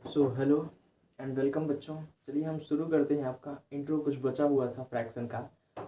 So hello and welcome बच्चों। चलिए हम शुरू करते हैं। आपका इंट्रो कुछ बचा हुआ था फ्रैक्शन का,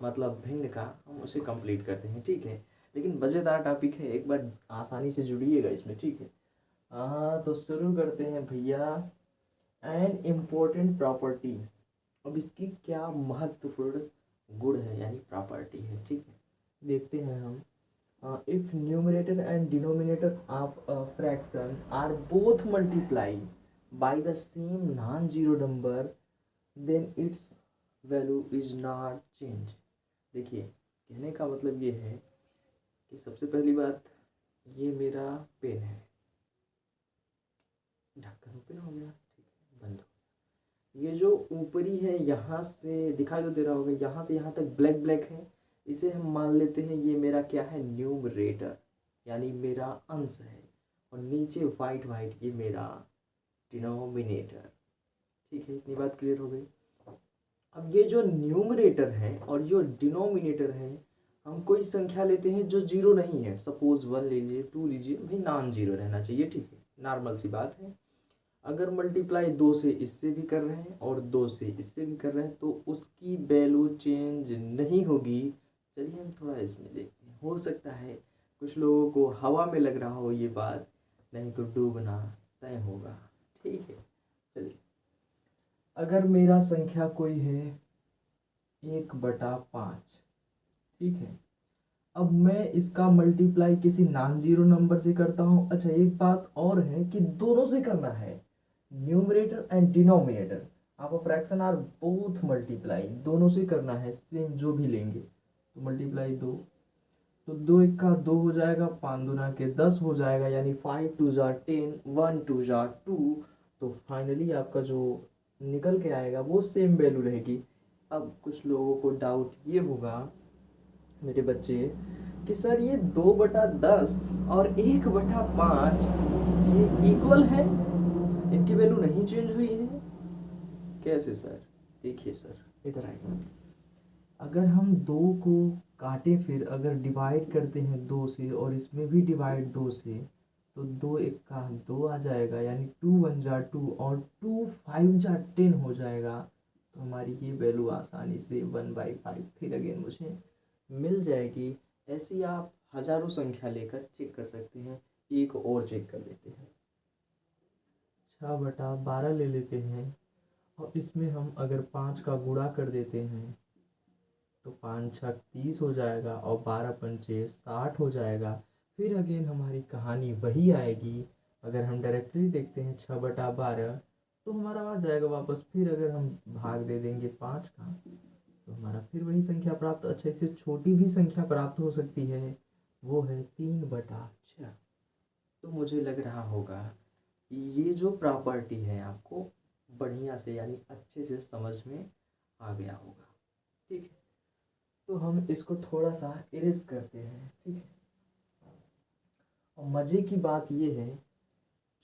मतलब भिन्न का, हम उसे कंप्लीट करते हैं, ठीक है। लेकिन मज़ेदार टॉपिक है, एक बार आसानी से जुड़िएगा इसमें, ठीक है। हाँ तो शुरू करते हैं भैया। एन इम्पोर्टेंट प्रॉपर्टी, अब इसकी क्या महत्वपूर्ण गुण है यानी प्रॉपर्टी है, ठीक है। देखते हैं हम। If numerator and denominator of a fraction are both multiplied by the same non-zero number, then its value is not change। देखिए, कहने का मतलब ये है कि सबसे पहली बात, ये मेरा पेन है, ढक्कन ओपन हो गया, ठीक है, बंद हो। ये जो ऊपरी है, यहाँ से दिखाई तो दे रहा होगा, यहाँ से यहाँ तक ब्लैक ब्लैक है। इसे हम मान लेते हैं ये मेरा क्या है, न्यूमरेटर यानी मेरा अंश है। और नीचे वाइट वाइट ये मेरा डिनोमिनेटर, ठीक है। इतनी बात क्लियर हो गई। अब ये जो न्यूमरेटर है और जो डिनोमिनेटर है, हम कोई संख्या लेते हैं जो जीरो नहीं है। सपोज 1 लीजिए, 2 लीजिए, भाई नॉन जीरो रहना चाहिए, ठीक है, नॉर्मल सी बात है। अगर मल्टीप्लाई 2 से इससे भी कर रहे हैं और 2 से इससे भी कर रहे हैं तो उसकी वैल्यू चेंज नहीं होगी। चलिए हम थोड़ा इसमें देखते हैं, हो सकता है कुछ लोगों को हवा में लग रहा हो ये बात, नहीं तो डूबना तय होगा, ठीक है। चलिए, अगर मेरा संख्या कोई है 1/5, ठीक है। अब मैं इसका मल्टीप्लाई किसी नॉन जीरो नंबर से करता हूँ। अच्छा, एक बात और है कि दोनों से करना है, न्यूमरेटर एंड डिनोमिनेटर आप फ्रैक्शन आर बोथ मल्टीप्लाई, दोनों से करना है, सेम जो भी लेंगे। तो मल्टीप्लाई 2, तो 2 1 का 2 हो जाएगा, 5 2 के 10 हो जाएगा, यानी 5 2 10, 1 2 2। तो फाइनली आपका जो निकल के आएगा वो सेम वैल्यू रहेगी। अब कुछ लोगों को डाउट ये होगा मेरे बच्चे कि सर ये 2/10 और 1/5 ये इक्वल है, इनकी वैल्यू नहीं चेंज हुई है, कैसे सर। देखिए सर, इधर आइए। अगर हम 2 को काटे, फिर अगर डिवाइड करते हैं 2 से और इसमें भी डिवाइड 2 से, तो 2 1 का 2 आ जाएगा, यानी 2 1 जा 2 और 2 5 जा 10 हो जाएगा। तो हमारी ये वैल्यू आसानी से 1/5 फिर अगेन मुझे मिल जाएगी। ऐसे ही आप हज़ारों संख्या लेकर चेक कर सकते हैं। एक और चेक कर लेते हैं, 6/12 ले लेते हैं और इसमें हम अगर 5 का गुणा कर देते हैं तो 5 6 30 हो जाएगा और 12 पंचे 60 हो जाएगा। फिर अगेन हमारी कहानी वही आएगी। अगर हम डायरेक्टली देखते हैं 6/12 तो हमारा आ जाएगा वापस। फिर अगर हम भाग दे देंगे 5 का तो हमारा फिर वही संख्या प्राप्त। अच्छा, इससे छोटी भी संख्या प्राप्त हो सकती है, वो है 3/6। तो मुझे लग रहा होगा ये जो प्रॉपर्टी है आपको बढ़िया से यानी अच्छे से समझ में आ गया होगा, ठीक है। तो हम इसको थोड़ा सा इरेज करते हैं, ठीक है। और मज़े की बात ये है,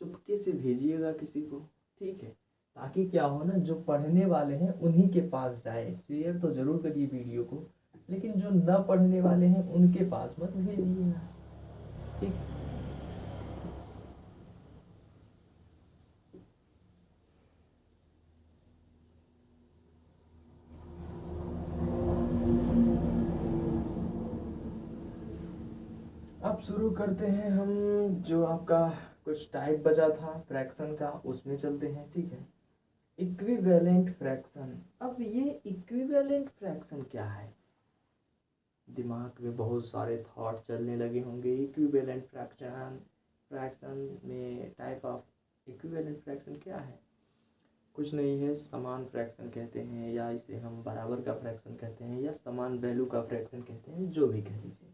चुपके से भेजिएगा किसी को, ठीक है, ताकि क्या हो ना, जो पढ़ने वाले हैं उन्हीं के पास जाए। शेयर तो ज़रूर करिए वीडियो को, लेकिन जो न पढ़ने वाले हैं उनके पास मत भेजिएगा, ठीक है। अब शुरू करते हैं हम। जो आपका कुछ टाइप बचा था फ्रैक्शन का, उसमें चलते हैं, ठीक है। Equivalent fraction. अब ये इक्विवेलेंट फ्रैक्शन क्या है, दिमाग में बहुत सारे थॉट चलने लगे होंगे। इक्विवेलेंट फ्रैक्शन, फ्रैक्शन में टाइप ऑफ इक्विवेलेंट फ्रैक्शन क्या है। कुछ नहीं है, समान फ्रैक्शन कहते हैं, या इसे हम बराबर का फ्रैक्शन कहते हैं, या समान वैल्यू का फ्रैक्शन कहते हैं, जो भी कह लीजिए।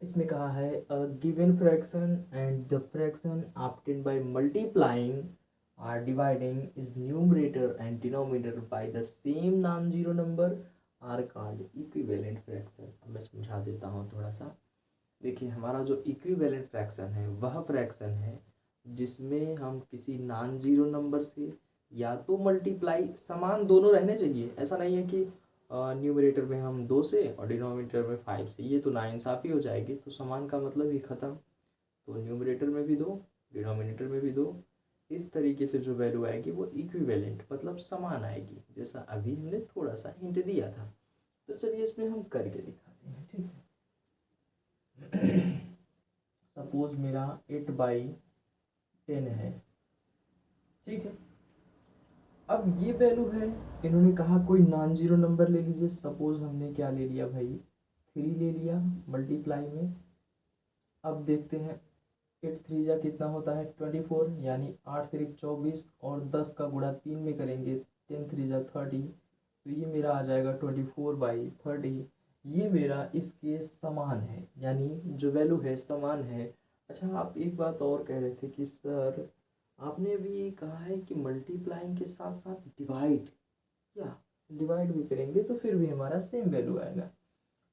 इसमें कहा है given fraction and the fraction obtained by multiplying और dividing is numerator and denominator by the same non zero number are called equivalent fraction. अब मैं समझा देता हूँ थोड़ा सा। देखिए, हमारा जो इक्विवेलेंट फ्रैक्शन है वह फ्रैक्शन है जिसमें हम किसी नॉन जीरो नंबर से या तो मल्टीप्लाई, समान दोनों रहने चाहिए। ऐसा नहीं है कि न्यूमरेटर में हम 2 से और डिनोमिनेटर में 5 से, ये तो नाइंसाफ़ी हो जाएगी। तो समान का मतलब ही ख़त्म। तो न्यूमरेटर में भी 2, डिनोमिनेटर में भी 2, इस तरीके से जो वैल्यू आएगी वो इक्विवेलेंट मतलब समान आएगी, जैसा अभी हमने थोड़ा सा हिंट दिया था। तो चलिए इसमें हम करके दिखाते हैं, ठीक है। सपोज मेरा 8/10 है, ठीक है। अब ये वैल्यू है, इन्होंने कहा कोई नॉन जीरो नंबर ले लीजिए। सपोज हमने क्या ले लिया भाई, 3 ले लिया मल्टीप्लाई में। अब देखते हैं 8 3 जा कितना होता है 24, यानी 8 3 24 और 10 का गुणा 3 में करेंगे 10 3 जा 30, तो ये मेरा आ जाएगा 24/30। ये मेरा इसके समान है, यानी जो वैल्यू है समान है। अच्छा, आप एक बात और कह रहे थे कि सर आपने अभी कहा है कि मल्टीप्लाइंग के साथ साथ डिवाइड, या डिवाइड भी करेंगे तो फिर भी हमारा सेम वैल्यू आएगा।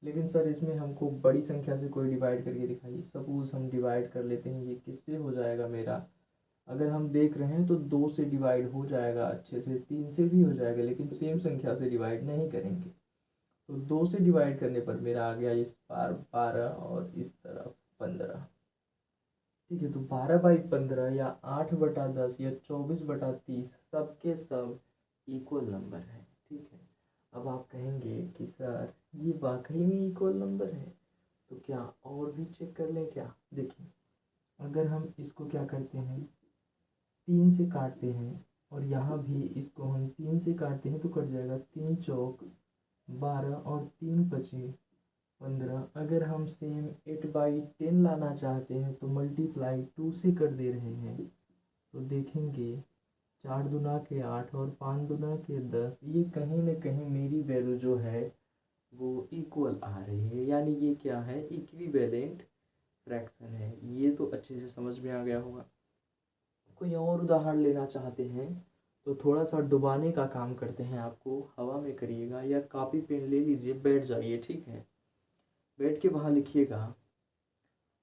लेकिन सर इसमें हमको बड़ी संख्या से कोई डिवाइड करके दिखाइए। सपोज हम डिवाइड कर लेते हैं, ये किससे हो जाएगा मेरा, अगर हम देख रहे हैं तो 2 से डिवाइड हो जाएगा अच्छे से, 3 से भी हो जाएगा, लेकिन सेम संख्या से डिवाइड नहीं करेंगे। तो 2 से डिवाइड करने पर मेरा आ गया इस पार 12 और इस तरफ 15, ठीक है। तो 12/15 या 8/10 या 24/30 सबके सब इक्वल नंबर है, ठीक है। अब आप कहेंगे कि सर ये वाकई में इक्वल नंबर है, तो क्या और भी चेक कर लें क्या। देखिए, अगर हम इसको क्या करते हैं 3 से काटते हैं, और यहाँ भी इसको हम 3 से काटते हैं तो कट जाएगा 3 चौक 12 और 3 पचे 15। अगर हम सेम 8/10 लाना चाहते हैं तो मल्टीप्लाई 2 से कर दे रहे हैं, तो देखेंगे 4 दूना के 8 और 5 दूना के 10, ये कहीं ना कहीं मेरी वैल्यू जो है वो इक्वल आ रही है, यानी ये क्या है, इक्विवेलेंट फ्रैक्शन है। ये तो अच्छे से समझ में आ गया होगा। कोई और उदाहरण लेना चाहते हैं तो थोड़ा सा डुबाने का काम करते हैं, आपको हवा में करिएगा या कॉपी पेन ले लीजिए, बैठ जाइए, ठीक है। बैठ के वहाँ लिखिएगा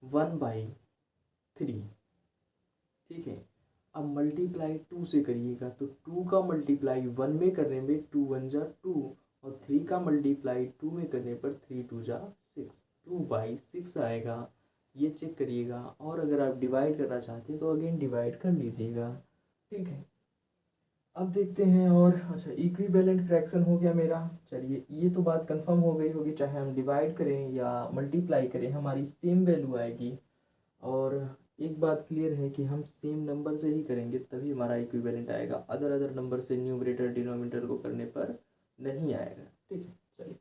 1/3, ठीक है। अब मल्टीप्लाई 2 से करिएगा, तो 2 का मल्टीप्लाई 1 में करने में 2 1 जा 2, और 3 का मल्टीप्लाई 2 में करने पर 3 2 जा 6, 2/6 आएगा। ये चेक करिएगा। और अगर आप डिवाइड करना चाहते हैं तो अगेन डिवाइड कर लीजिएगा, ठीक है। अब देखते हैं और, अच्छा इक्विवेलेंट फ्रैक्शन हो गया मेरा। चलिए ये तो बात कंफर्म हो गई होगी, चाहे हम डिवाइड करें या मल्टीप्लाई करें हमारी सेम वैल्यू आएगी। और एक बात क्लियर है कि हम सेम नंबर से ही करेंगे तभी हमारा इक्विवेलेंट आएगा, अदर अदर नंबर से न्यूमरेटर डिनोमिनेटर को करने पर नहीं आएगा, ठीक है। चलिए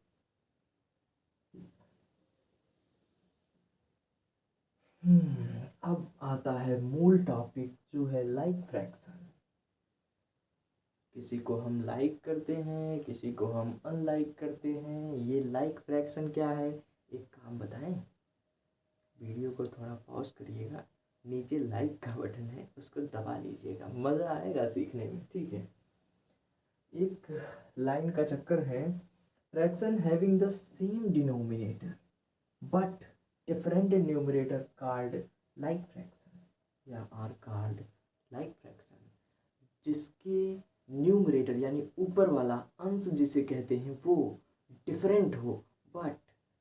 अब आता है मूल टॉपिक जो है लाइक फ्रैक्शन। किसी को हम लाइक करते हैं, किसी को हम अनलाइक करते हैं। ये लाइक फ्रैक्शन क्या है, एक काम बताएं, वीडियो को थोड़ा पॉज करिएगा, नीचे लाइक का बटन है उसको दबा लीजिएगा, मज़ा आएगा सीखने में, ठीक है। एक लाइन का चक्कर है, fraction having the same denominator but different numerator called like fraction, या आर कॉल्ड लाइक फ्रैक्शन। जिसके न्यूमरेटर यानी ऊपर वाला अंश जिसे कहते हैं वो डिफरेंट हो, बट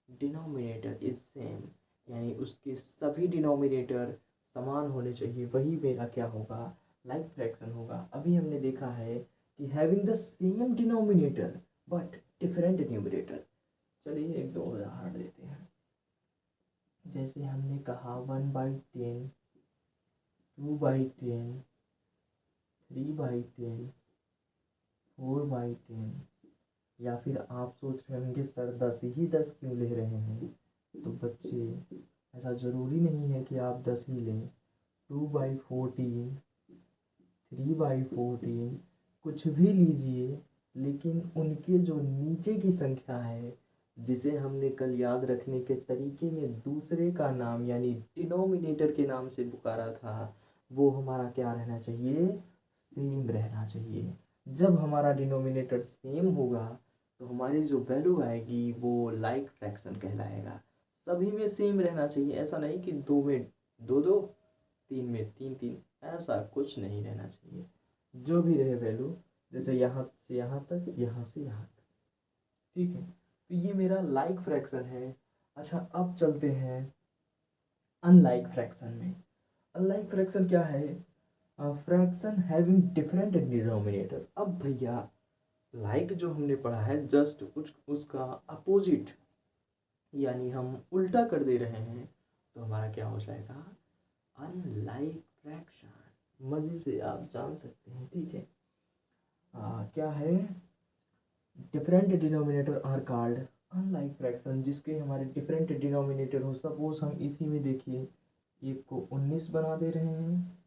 डिनोमिनेटर इज सेम, यानी उसके सभी डिनोमिनेटर समान होने चाहिए, वही मेरा क्या होगा, लाइक फ्रैक्शन होगा। अभी हमने देखा है कि having the same denominator but different numerator. चलिए एक दो उदाहरण देते हैं। जैसे हमने कहा 1/10, 2/10, 3/10, 4/10, या फिर आप सोच रहे होंगे सर 10 ही 10 क्यों ले रहे हैं, तो बच्चे ऐसा ज़रूरी नहीं है कि आप 10 ही लें। 2/14, 3/14, कुछ भी लीजिए, लेकिन उनके जो नीचे की संख्या है जिसे हमने कल याद रखने के तरीके में दूसरे का नाम यानी डिनोमिनेटर के नाम से पुकारा था, वो हमारा क्या रहना चाहिए, सेम रहना चाहिए। जब हमारा डिनोमिनेटर सेम होगा तो हमारी जो वैल्यू आएगी वो लाइक फ्रैक्शन कहलाएगा। सभी में सेम रहना चाहिए, ऐसा नहीं कि 2 में 2 2, 3 में 3 3, ऐसा कुछ नहीं रहना चाहिए। जो भी रहे वैल्यू, जैसे यहाँ से यहाँ तक, यहाँ से यहाँ तक, ठीक है। तो ये मेरा लाइक फ्रैक्शन है। अच्छा अब चलते हैं अनलाइक फ्रैक्शन में। अनलाइक फ्रैक्शन क्या है, फ्रैक्शन हैविंग डिफरेंट डिनोमिनेटर। अब भैया लाइक जो हमने पढ़ा है जस्ट कुछ उसका अपोजिट, यानी हम उल्टा कर दे रहे हैं, तो हमारा क्या हो जाएगा, अनलाइक फ्रैक्शन। मज़े से आप जान सकते हैं, ठीक है। क्या है, different denominator are called unlike fraction, जिसके हमारे डिफरेंट डिनोमिनेटर हो। सपोज हम इसी में देखिए, एक को 19 बना दे रहे हैं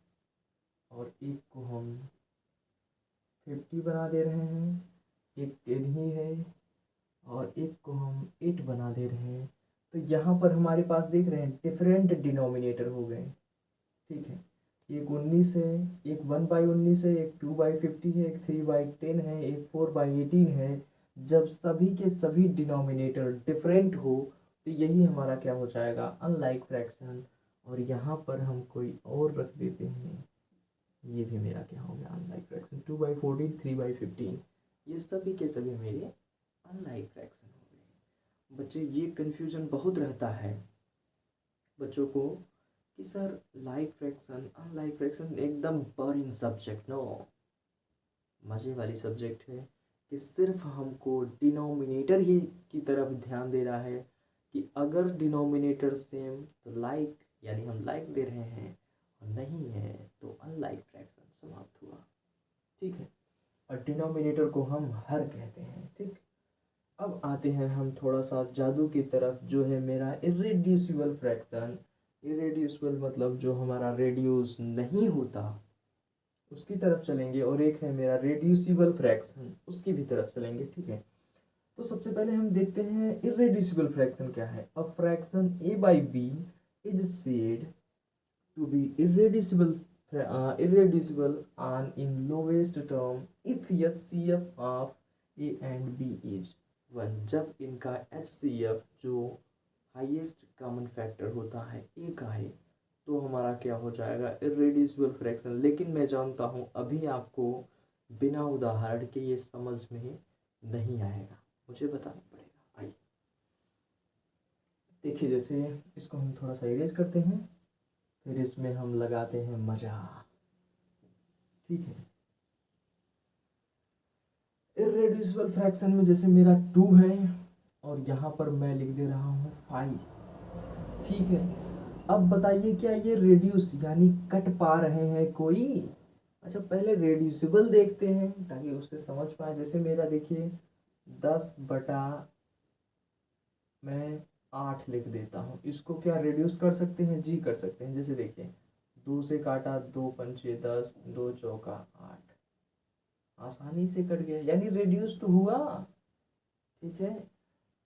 और एक को हम 50 बना दे रहे हैं, एक 10 ही है और एक को हम 8 बना दे रहे हैं। तो यहाँ पर हमारे पास देख रहे हैं डिफरेंट डिनोमिनेटर हो गए, ठीक है। एक 19 है, एक 1/19 है, एक 2/50 है, एक 3/10 है, एक 4/18 है। जब सभी के सभी डिनोमिनेटर डिफरेंट हो तो यही हमारा क्या हो जाएगा, अनलाइक फ्रैक्शन। और यहाँ पर हम कोई और रख देते हैं, ये भी मेरा क्या हो गया, अनलाइक फ्रैक्शन। 2/14, 3/15, ये सभी के सभी मेरे अनलाइक फ्रैक्शन हो गए। बच्चे ये कन्फ्यूजन बहुत रहता है बच्चों को कि sir like fraction unlike fraction एकदम बोरिंग सब्जेक्ट। नो, मज़े वाली सब्जेक्ट है कि सिर्फ हमको डिनोमिनेटर ही की तरफ ध्यान दे रहा है कि अगर डिनोमिनेटर सेम तो लाइक, यानी हम लाइक दे रहे हैं, और नहीं है तो अनलाइक फ्रैक्शन समाप्त हुआ, ठीक है। और डिनोमिनेटर को हम हर कहते हैं, ठीक। अब आते हैं हम थोड़ा सा जादू की तरफ, जो है मेरा इरेड्यूसिबल फ्रैक्शन। इरेड्यूसिबल मतलब जो हमारा रेड्यूस नहीं होता, उसकी तरफ चलेंगे। और एक है मेरा रेड्यूसिबल फ्रैक्शन, उसकी भी तरफ चलेंगे, ठीक है। तो सबसे पहले हम देखते हैं इरेड्यूसिबल फ्रैक्शन क्या है। A fraction a/b is said to be irreducible on in lowest term if HCF of A and B is 1। जब इनका HCF जो हाईएस्ट कॉमन फैक्टर होता है ए का है, तो हमारा क्या हो जाएगा, इरेड्यूसिबल फ्रैक्शन। लेकिन मैं जानता हूँ अभी आपको बिना उदाहरण के ये समझ में नहीं आएगा, मुझे बताना पड़ेगा। आइए देखिए, जैसे इसको हम थोड़ा सा इरेज करते हैं, फिर इसमें हम लगाते हैं मजा, ठीक है। इरेड्यूसिबल फ्रैक्शन में जैसे मेरा 2 है और यहाँ पर मैं लिख दे रहा हूँ 5, ठीक है। अब बताइए क्या ये रेड्यूस यानी कट पा रहे हैं कोई। अच्छा पहले रेड्यूसिबल देखते हैं ताकि उससे समझ पाए। जैसे मेरा देखिए 10 बटा मैं 8 लिख देता हूँ, इसको क्या रिड्यूस कर सकते हैं, जी कर सकते हैं। जैसे देखिए 2 से काटा, 2 पंचे 10, 2 चौका 8, आसानी से कट गया, यानी रिड्यूस तो हुआ, ठीक है।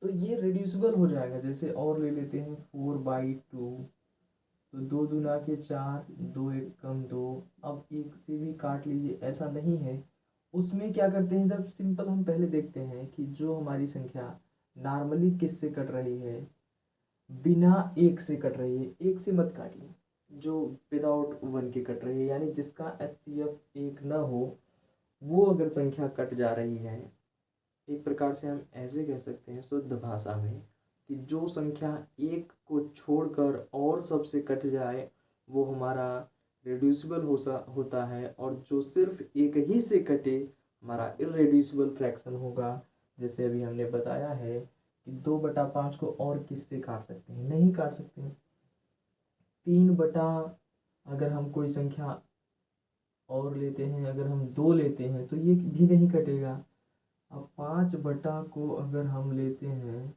तो ये रिड्यूसिबल हो जाएगा। जैसे और ले लेते हैं 4/2, तो 2 दूना के 4, 2 एक कम 2। अब एक से भी काट लीजिए, ऐसा नहीं है। उसमें क्या करते हैं, जब सिंपल हम पहले देखते हैं कि जो हमारी संख्या नॉर्मली किससे कट रही है, बिना एक से कट रही है, एक से मत काटिए, जो विदाउट 1 के कट रही है, यानी जिसका HCF 1 ना हो, वो अगर संख्या कट जा रही है, एक प्रकार से हम ऐसे कह सकते हैं शुद्ध भाषा में कि जो संख्या एक को छोड़कर और सबसे कट जाए वो हमारा रिड्यूसिबल होता है, और जो सिर्फ एक ही से कटे हमारा इरेड्यूसिबल फ्रैक्शन होगा। जैसे अभी हमने बताया है कि 2/5 को और किससे काट सकते हैं, नहीं काट सकते हैं। 3 बटा, अगर हम कोई संख्या और लेते हैं, अगर हम 2 लेते हैं तो ये भी नहीं कटेगा। अब 5 बटा को अगर हम लेते हैं,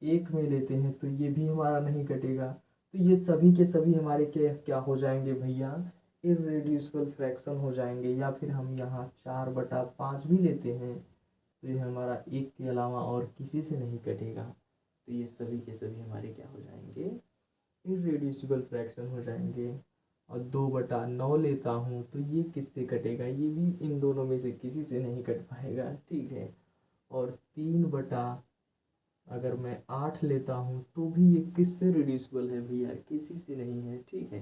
एक में लेते हैं, तो ये भी हमारा नहीं कटेगा। तो ये सभी के सभी हमारे क्या हो जाएंगे भैया, इरेड्यूसिबल फ्रैक्शन हो जाएंगे। या फिर हम यहाँ 4/5 भी लेते हैं तो ये हमारा एक के अलावा और किसी से नहीं कटेगा। तो ये सभी के सभी हमारे क्या हो जाएंगे, इरेड्यूसिबल फ्रैक्शन हो जाएंगे। और 2/9 लेता हूँ तो ये किससे कटेगा, ये भी इन दोनों में से किसी से नहीं कट पाएगा, ठीक है। और 3 बटा अगर मैं 8 लेता हूँ तो भी ये किससे रिड्यूसिबल है भैया, किसी से नहीं है, ठीक है।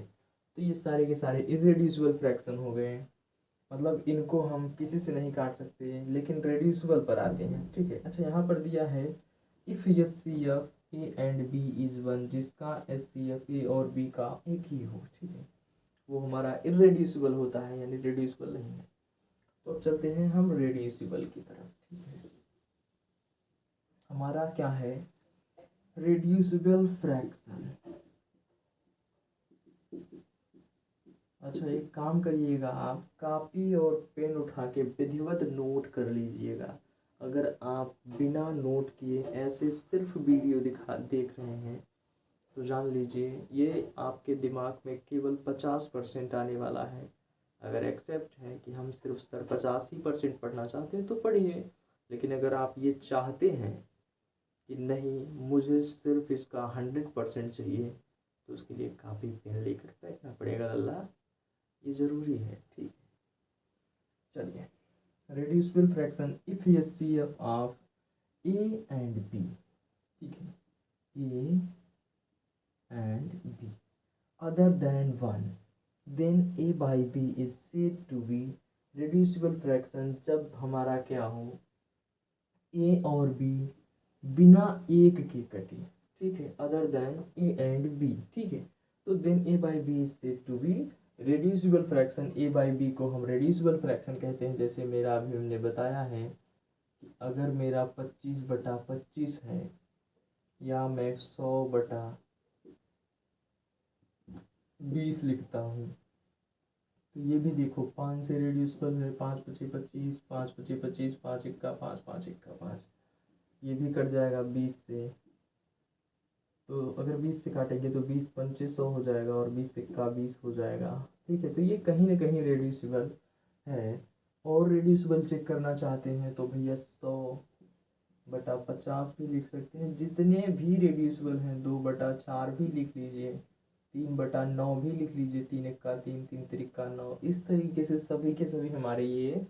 तो ये सारे के सारे इरेड्यूसिबल फ्रैक्शन हो गए, मतलब इनको हम किसी से नहीं काट सकते, लेकिन रेड्यूसिबल पर आते हैं, ठीक है। अच्छा यहाँ पर दिया है if HCF A and B is 1, जिसका HCF A और B का एक ही हो, ठीक है। वो हमारा इरेड्यूसिबल होता है, यानी रिड्यूसिबल नहीं है। तो अब चलते हैं हम रेड्यूसिबल की तरफ। ठीक है, हमारा क्या है, रेड्यूसिबल फ्रैक्शन। अच्छा, एक काम करिएगा, आप कापी और पेन उठा के विधिवत नोट कर लीजिएगा। अगर आप बिना नोट किए ऐसे सिर्फ वीडियो देख रहे हैं तो जान लीजिए ये आपके दिमाग में केवल 50% आने वाला है। अगर एक्सेप्ट है कि हम सिर्फ सर 85% पढ़ना चाहते हैं तो पढ़िए, लेकिन अगर आप ये चाहते हैं कि नहीं मुझे सिर्फ इसका 100% चाहिए, तो उसके लिए कापी पेन लेकर बैठना पड़ेगा लल्ला, ये ज़रूरी है। ठीक है, चलिए, reducible fraction if HCF of A and B, ठीक है, A and B other than 1, then A by B is said to be reducible fraction जब हमारा क्या हो, A और B बिना एक के कटे। ठीक है, other than A and B। ठीक है, तो then A by B is said to be reducible fraction. A by B को हम रेड्यूसिबल फ्रैक्शन कहते हैं। जैसे मेरा अभी हमने बताया है कि अगर मेरा 25/25 है, या मैं 100/20 लिखता हूँ, तो ये भी देखो 5 से रेड्यूसिबल है। 5×5=25, 5×5=25, 5×1=5, 5×1=5, ये भी कट जाएगा 20 से। तो अगर 20 से काटेंगे तो 20×5=100 हो जाएगा, और 20×1=20 हो जाएगा। ठीक है, तो ये कहीं ना कहीं रेड्यूसिबल है। और रेड्यूसिबल चेक करना चाहते हैं तो भैया 100/50 भी लिख सकते हैं। जितने भी रेड्यूसिबल हैं 2/4 भी लिख लीजिए, 3/9 भी लिख लीजिए, 3×1=3, 3×3=9। इस तरीके से सभी के सभी हमारे ये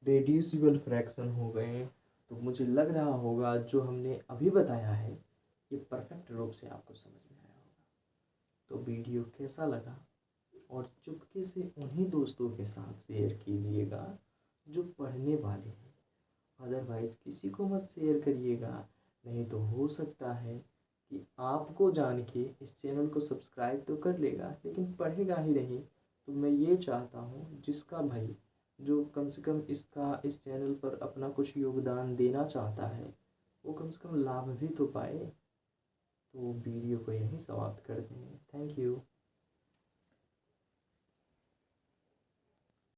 रेड्यूसिबल फ्रैक्शन हो गए। तो मुझे लग रहा होगा जो हमने अभी बताया है ये परफेक्ट रूप से आपको समझ में आया होगा। तो वीडियो कैसा लगा, और चुपके से उन्हीं दोस्तों के साथ शेयर कीजिएगा जो पढ़ने वाले हैं, अदरवाइज़ किसी को मत शेयर करिएगा। नहीं तो हो सकता है कि आपको जान के इस चैनल को सब्सक्राइब तो कर लेगा लेकिन पढ़ेगा ही नहीं। तो मैं ये चाहता हूँ जिसका भाई जो कम से कम इस चैनल पर अपना कुछ योगदान देना चाहता है वो कम से कम लाभ भी तो पाए। तो वीडियो को यहीं समाप्त करते हैं। Thank you.